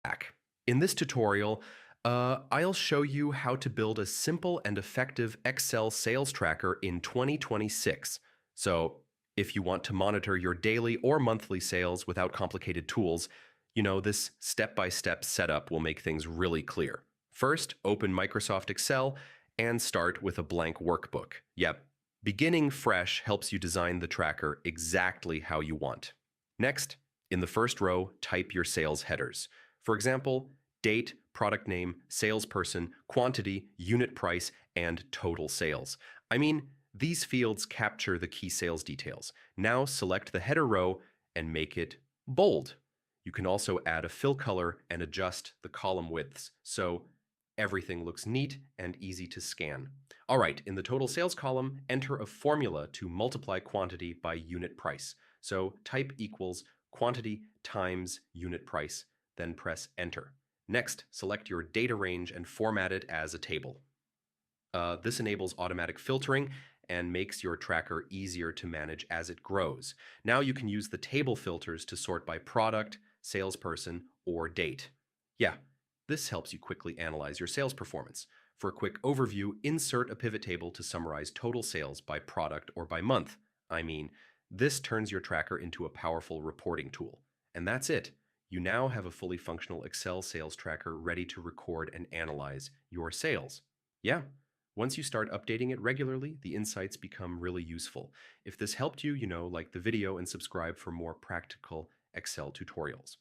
Back. In this tutorial, I'll show you how to build a simple and effective Excel sales tracker in 2026. So, if you want to monitor your daily or monthly sales without complicated tools, this step-by-step setup will make things really clear. First, open Microsoft Excel and start with a blank workbook. Yep, beginning fresh helps you design the tracker exactly how you want. Next, in the first row, type your sales headers. For example, date, product name, salesperson, quantity, unit price, and total sales. I mean, these fields capture the key sales details. Now select the header row and make it bold. You can also add a fill color and adjust the column widths so everything looks neat and easy to scan. All right, in the total sales column, enter a formula to multiply quantity by unit price. So type equals quantity times unit price, then press enter. Next, select your data range and format it as a table. This enables automatic filtering and makes your tracker easier to manage as it grows. Now you can use the table filters to sort by product, salesperson, or date. Yeah, this helps you quickly analyze your sales performance. For a quick overview, insert a pivot table to summarize total sales by product or by month. This turns your tracker into a powerful reporting tool. And that's it. You now have a fully functional Excel sales tracker ready to record and analyze your sales. Yeah, once you start updating it regularly, the insights become really useful. If this helped you, like the video and subscribe for more practical Excel tutorials.